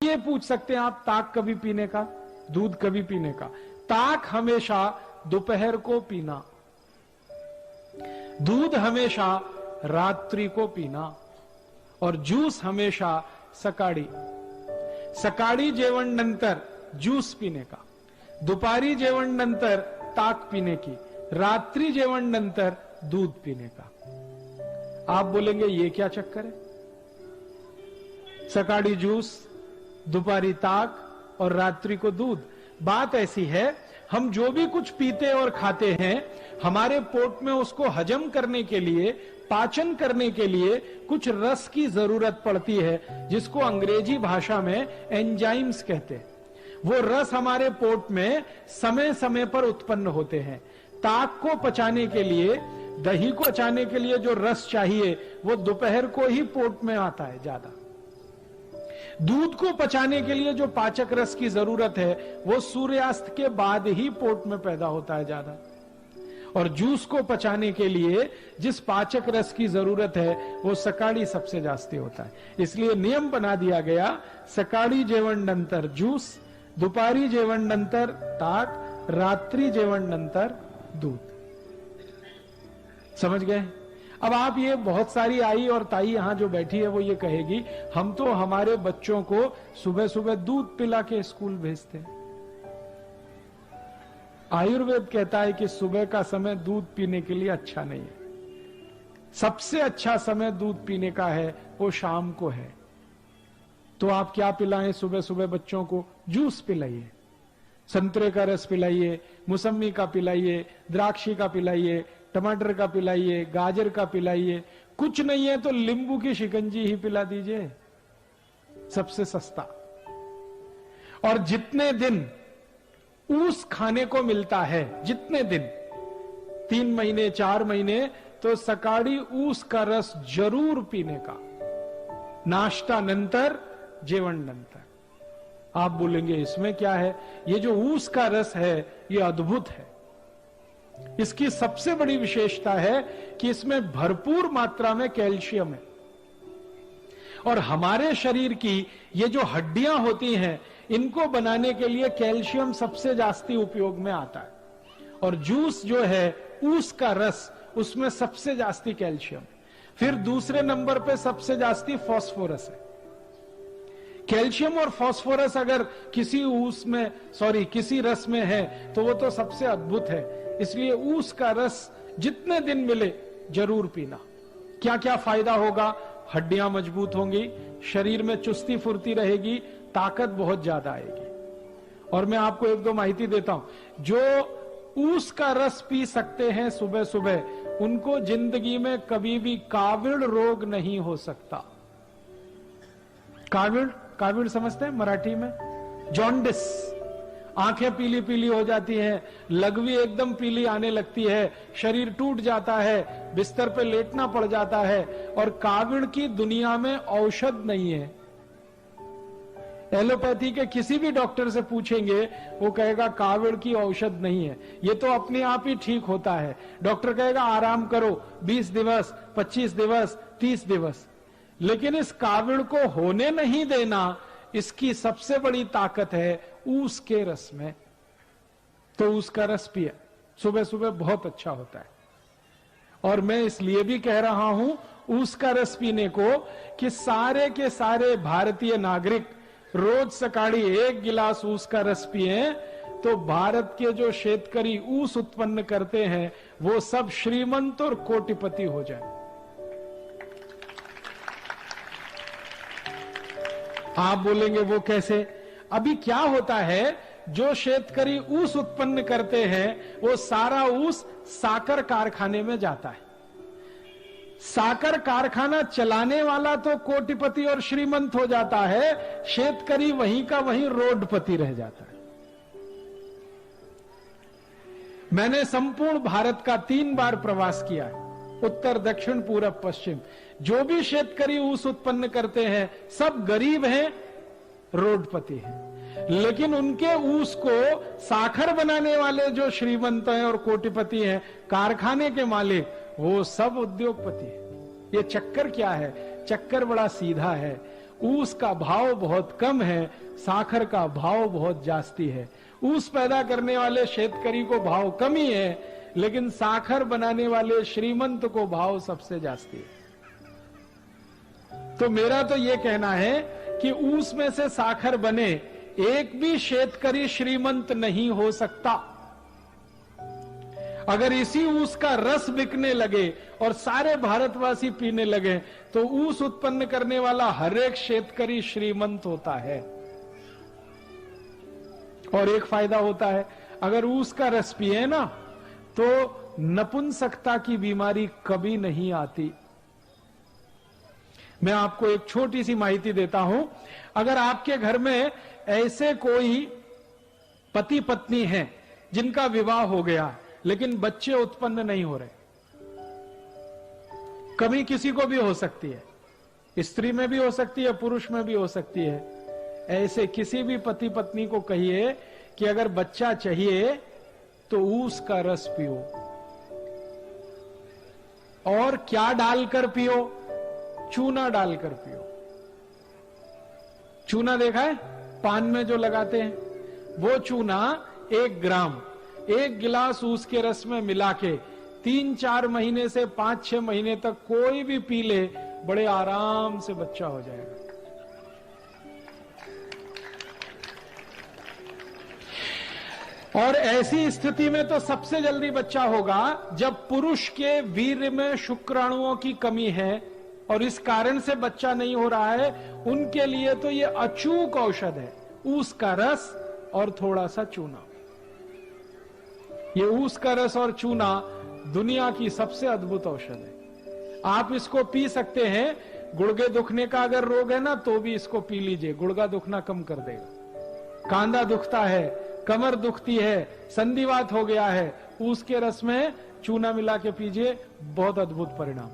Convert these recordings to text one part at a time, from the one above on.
ये पूछ सकते हैं आप, ताक कभी पीने का, दूध कभी पीने का? ताक हमेशा दोपहर को पीना, दूध हमेशा रात्रि को पीना, और ज्यूस हमेशा सकाळी. सकाळी जेवण नंतर ज्यूस पीने का, दुपारी जेवण नंतर ताक पीने की, रात्रि जेवण नंतर दूध पीने का. आप बोलेंगे ये क्या चक्कर है? सकाळी जूस, दोपहरी ताक और रात्रि को दूध. बात ऐसी है, हम जो भी कुछ पीते और खाते हैं, हमारे पेट में उसको हजम करने के लिए, पाचन करने के लिए कुछ रस की जरूरत पड़ती है, जिसको अंग्रेजी भाषा में एंजाइम्स कहते हैं. वो रस हमारे पेट में समय समय पर उत्पन्न होते हैं. ताक को पचाने के लिए, दही को पचाने के लिए जो रस चाहिए वो दोपहर को ही पेट में आता है ज्यादा. दूध को पचाने के लिए जो पाचक रस की जरूरत है वो सूर्यास्त के बाद ही पेट में पैदा होता है ज्यादा. और जूस को पचाने के लिए जिस पाचक रस की जरूरत है वो सकाळी सबसे जास्ती होता है. इसलिए नियम बना दिया गया, सकाळी जेवण नंतर ज्यूस, दुपारी जेवण नंतर ताक, रात्रि जेवण नंतर दूध. समझ गए? अब आप ये, बहुत सारी आई और ताई यहां जो बैठी है वो ये कहेगी, हम तो हमारे बच्चों को सुबह सुबह दूध पिला के स्कूल भेजते हैं. आयुर्वेद कहता है कि सुबह का समय दूध पीने के लिए अच्छा नहीं है. सबसे अच्छा समय दूध पीने का है वो शाम को है. तो आप क्या पिलाएं सुबह सुबह बच्चों को? जूस पिलाइए, संतरे का रस पिलाइए, मौसमी का पिलाइए, द्राक्षी का पिलाइए, टमाटर का पिलाइए, गाजर का पिलाइए. कुछ नहीं है तो नींबू की शिकंजी ही पिला दीजिए, सबसे सस्ता. और जितने दिन ऊस खाने को मिलता है, जितने दिन, 3 महीने 4 महीने, तो सकाळी ऊस का रस जरूर पीने का, नाश्ता नंतर, जेवण नंतर. आप बोलेंगे इसमें क्या है? ये जो ऊस का रस है ये अद्भुत है. इसकी सबसे बड़ी विशेषता है कि इसमें भरपूर मात्रा में कैल्शियम है. और हमारे शरीर की ये जो हड्डियां होती हैं, इनको बनाने के लिए कैल्शियम सबसे जास्ती उपयोग में आता है. और जूस जो है, ऊस का रस, उसमें सबसे जास्ती कैल्शियम. फिर दूसरे नंबर पे सबसे जास्ती फास्फोरस है. कैल्शियम और फास्फोरस अगर किसी किसी रस में है तो वो तो सबसे अद्भुत है. इसलिए ऊस का रस जितने दिन मिले जरूर पीना. क्या क्या फायदा होगा? हड्डियां मजबूत होंगी, शरीर में चुस्ती फुर्ती रहेगी, ताकत बहुत ज्यादा आएगी. और मैं आपको 1-2 माहिती देता हूं. जो ऊस का रस पी सकते हैं सुबह सुबह, उनको जिंदगी में कभी भी काविड़ रोग नहीं हो सकता. काविड़ समझते हैं मराठी में? जॉन्डिस. आंखें पीली पीली हो जाती हैं, लघवी एकदम पीली आने लगती है, शरीर टूट जाता है, बिस्तर पे लेटना पड़ जाता है. और काविड़ की दुनिया में औषध नहीं है. एलोपैथी के किसी भी डॉक्टर से पूछेंगे, वो कहेगा काविड़ की औषध नहीं है, ये तो अपने आप ही ठीक होता है. डॉक्टर कहेगा आराम करो 20 दिवस, 25 दिवस, 30 दिवस. लेकिन इस काविड़ को होने नहीं देना, इसकी सबसे बड़ी ताकत है ऊस के रस में. तो ऊस का रस पिए सुबह सुबह, बहुत अच्छा होता है. और मैं इसलिए भी कह रहा हूं ऊस का रस पीने को कि सारे के सारे भारतीय नागरिक रोज सकाळी 1 गिलास ऊस का रस पिए, तो भारत के जो शेतकरी ऊस उत्पन्न करते हैं वो सब श्रीमंत और कोटिपति हो जाए. आप बोलेंगे वो कैसे? अभी क्या होता है, जो शेतकरी ऊस उत्पन्न करते हैं वो सारा ऊस साकर कारखाने में जाता है. साकर कारखाना चलाने वाला तो कोटिपति और श्रीमंत हो जाता है, शेतकरी वहीं का वहीं रोडपति रह जाता है. मैंने संपूर्ण भारत का 3 बार प्रवास किया है, उत्तर, दक्षिण, पूरब, पश्चिम. जो भी शेतकरी ऊस उत्पन्न करते हैं सब गरीब हैं, रोडपति हैं. लेकिन उनके ऊस को साखर बनाने वाले जो श्रीमंत हैं और कोटिपति हैं, कारखाने के मालिक, वो सब उद्योगपति हैं. ये चक्कर क्या है? चक्कर बड़ा सीधा है. ऊस का भाव बहुत कम है, साखर का भाव बहुत जास्ती है। ऊस पैदा करने वाले शेतकरी को भाव कम ही है, लेकिन साखर बनाने वाले श्रीमंत को भाव सबसे जास्ती है। तो मेरा तो यह कहना है कि ऊस में से साखर बने, एक भी शेतकरी श्रीमंत नहीं हो सकता। अगर इसी ऊस का रस बिकने लगे और सारे भारतवासी पीने लगे तो ऊस उत्पन्न करने वाला हर एक शेतकरी श्रीमंत होता है। और एक फायदा होता है, अगर ऊस का रस पिए ना तो नपुंसकता की बीमारी कभी नहीं आती। मैं आपको एक छोटी सी माहिती देता हूं। अगर आपके घर में ऐसे कोई पति पत्नी हैं जिनका विवाह हो गया लेकिन बच्चे उत्पन्न नहीं हो रहे, कमी किसी को भी हो सकती है, स्त्री में भी हो सकती है, पुरुष में भी हो सकती है। ऐसे किसी भी पति पत्नी को कहिए कि अगर बच्चा चाहिए तो ऊस का रस पियो। और क्या डालकर पियो? चूना डालकर पियो। चूना देखा है पान में जो लगाते हैं, वो चूना 1 ग्राम 1 गिलास ऊस के रस में मिला के 3-4 महीने से 5-6 महीने तक कोई भी पी ले, बड़े आराम से बच्चा हो जाएगा। और ऐसी स्थिति में तो सबसे जल्दी बच्चा होगा जब पुरुष के वीर्य में शुक्राणुओं की कमी है और इस कारण से बच्चा नहीं हो रहा है। उनके लिए तो ये अचूक औषध है, ऊस का रस और थोड़ा सा चूना। ये ऊस का रस और चूना दुनिया की सबसे अद्भुत औषध है। आप इसको पी सकते हैं। गुर्गे दुखने का अगर रोग है ना तो भी इसको पी लीजिए, गुर्गा दुखना कम कर देगा। कांधा दुखता है, कमर दुखती है, संधिवात हो गया है, ऊस के रस में चूना मिला के पीजिए, बहुत अद्भुत परिणाम।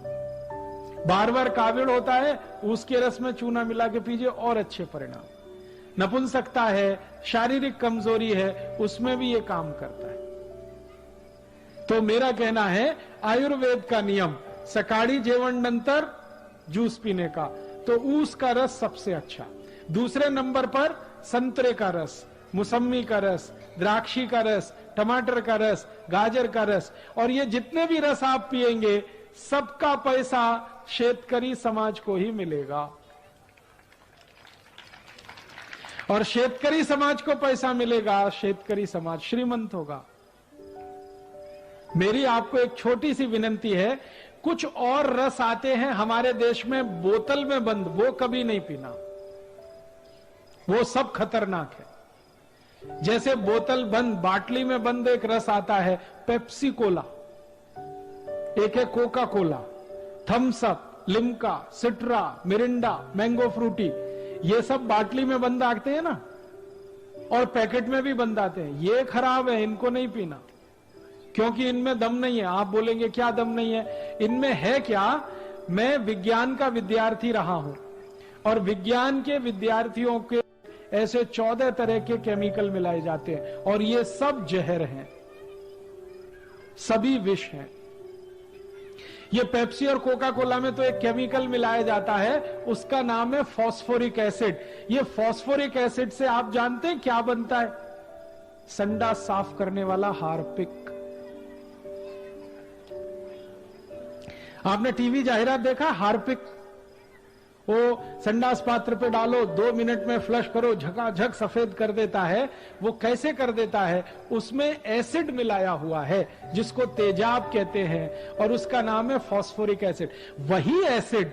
बार बार काविड़ होता है, ऊस के रस में चूना मिला के पीजिए, और अच्छे परिणाम। नपुंसकता है, शारीरिक कमजोरी है, उसमें भी ये काम करता है। तो मेरा कहना है आयुर्वेद का नियम, सकाळी जेवण नंतर जूस पीने का, तो ऊस का रस सबसे अच्छा। दूसरे नंबर पर संतरे का रस, मौसमी का रस, द्राक्षी का रस, टमाटर का रस, गाजर का रस। और ये जितने भी रस आप पिएंगे सबका पैसा शेतकरी समाज को ही मिलेगा। और शेतकरी समाज को पैसा मिलेगा, शेतकरी समाज श्रीमंत होगा। मेरी आपको एक छोटी सी विनंती है, कुछ और रस आते हैं हमारे देश में बोतल में बंद, वो कभी नहीं पीना, वो सब खतरनाक है। जैसे बोतल बंद, बाटली में बंद एक रस आता है पेप्सी कोला, एक है Coca Cola, Thums Up, Limca, Citra, Mirinda, mango Frooti, ये सब बाटली में बंद आते हैं ना, और पैकेट में भी बंद आते हैं। ये खराब है, इनको नहीं पीना, क्योंकि इनमें दम नहीं है। आप बोलेंगे क्या दम नहीं है? इनमें है क्या? मैं विज्ञान का विद्यार्थी रहा हूं, और विज्ञान के विद्यार्थियों के ऐसे 14 तरह के केमिकल मिलाए जाते हैं, और ये सब जहर हैं, सभी विष हैं। ये पेप्सी और कोका कोला में तो एक केमिकल मिलाया जाता है, उसका नाम है फॉस्फोरिक एसिड। ये फॉस्फोरिक एसिड से आप जानते हैं क्या बनता है? संडास साफ करने वाला हार्पिक। आपने टीवी जाहिरात देखा? हार्पिक, वो संडास पात्र पे डालो, 2 मिनट में फ्लश करो, झकाझक सफेद कर देता है। वो कैसे कर देता है? उसमें एसिड मिलाया हुआ है जिसको तेजाब कहते हैं, और उसका नाम है फॉस्फोरिक एसिड। वही एसिड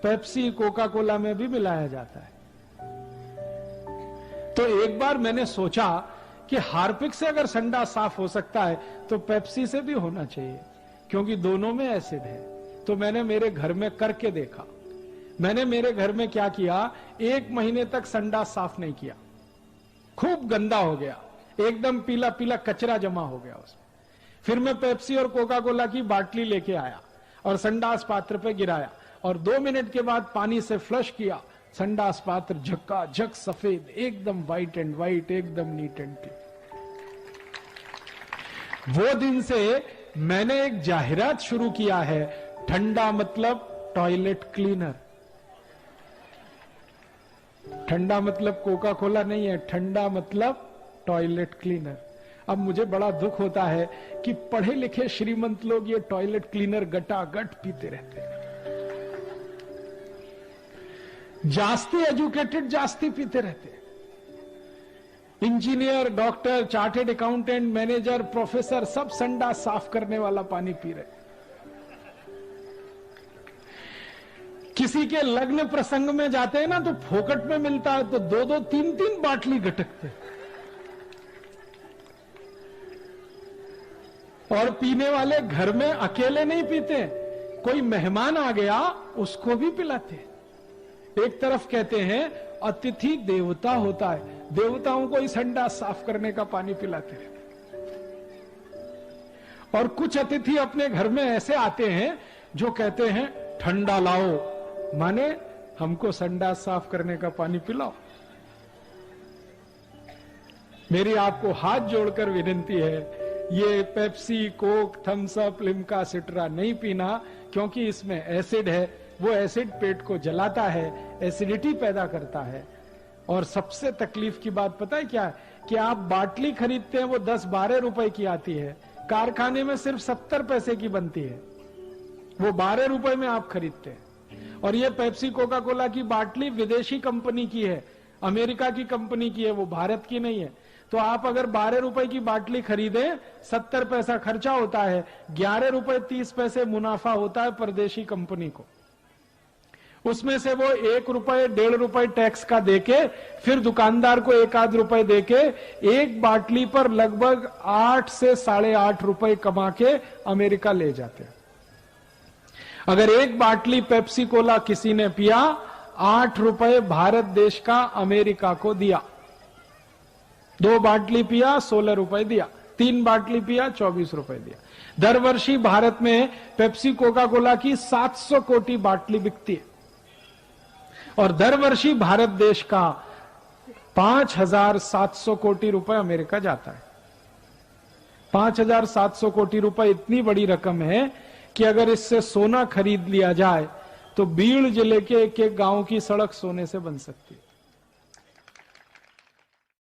पेप्सी कोका कोला में भी मिलाया जाता है। तो एक बार मैंने सोचा कि हार्पिक से अगर संडास साफ हो सकता है तो पेप्सी से भी होना चाहिए, क्योंकि दोनों में एसिड है। तो मैंने मेरे घर में करके देखा। मैंने मेरे घर में क्या किया, 1 महीने तक संडास साफ नहीं किया, खूब गंदा हो गया, एकदम पीला पीला कचरा जमा हो गया उसमें। फिर मैं पेप्सी और कोका कोला की बाटली लेके आया और संडास पात्र पे गिराया, और 2 मिनट के बाद पानी से फ्लश किया। संडास पात्र झक्काझक सफेद, एकदम व्हाइट एंड व्हाइट, एकदम नीट एंड क्लीन। वो दिन से मैंने एक जाहिरात शुरू किया है, ठंडा मतलब टॉयलेट क्लीनर। ठंडा मतलब कोका कोला नहीं है, ठंडा मतलब टॉयलेट क्लीनर। अब मुझे बड़ा दुख होता है कि पढ़े लिखे श्रीमंत लोग ये टॉयलेट क्लीनर गटागट पीते रहते हैं। जास्ती एजुकेटेड जास्ती पीते रहते हैं। Engineer, doctor, chartered accountant, manager, professor सब संडा साफ करने वाला पानी पी रहे। किसी के लग्न प्रसंग में जाते हैं ना तो फोकट में मिलता है तो 2-2, 3-3 बाटली गटकते। और पीने वाले घर में अकेले नहीं पीते, कोई मेहमान आ गया उसको भी पिलाते। एक तरफ कहते हैं अतिथि देवता होता है, देवताओं को इस हंडा साफ करने का पानी पिलाते हैं। और कुछ अतिथि अपने घर में ऐसे आते हैं जो कहते हैं ठंडा लाओ, माने हमको संडा साफ करने का पानी पिलाओ। मेरी आपको हाथ जोड़कर विनती है, ये Pepsi, Coke, Thums Up, Limca, Citra नहीं पीना, क्योंकि इसमें एसिड है। वो एसिड पेट को जलाता है, एसिडिटी पैदा करता है। और सबसे तकलीफ की बात पता है क्या है? कि आप बाटली खरीदते हैं वो 10-12 रुपए की आती है, कारखाने में सिर्फ 70 पैसे की बनती है, वो 12 रुपए में आप खरीदते हैं। और ये पेप्सी, कोका कोला की बाटली विदेशी कंपनी की है, अमेरिका की कंपनी की है, वो भारत की नहीं है। तो आप अगर 12 रुपए की बाटली खरीदें, 70 पैसा खर्चा होता है, 11 रुपए 30 पैसे मुनाफा होता है परदेशी कंपनी को। उसमें से वो 1 रुपए 1.5 रुपए टैक्स का देके फिर दुकानदार को 1-8 रुपए देके एक बाटली पर लगभग 8 से 8.5 रुपए कमा के अमेरिका ले जाते हैं। अगर एक बाटली पेप्सी कोला किसी ने पिया, 8 रुपए भारत देश का अमेरिका को दिया। 2 बाटली पिया 16 रुपए दिया, 3 बाटली पिया 24 रुपए दिया। दर वर्षी भारत में पेप्सी कोका कोला की 700 कोटी बाटली बिकती है और दर वर्षी भारत देश का 5,700 कोटी रुपए अमेरिका जाता है। 5,700 कोटी रुपए इतनी बड़ी रकम है कि अगर इससे सोना खरीद लिया जाए तो बीड़ जिले के एक एक गांव की सड़क सोने से बन सकती है।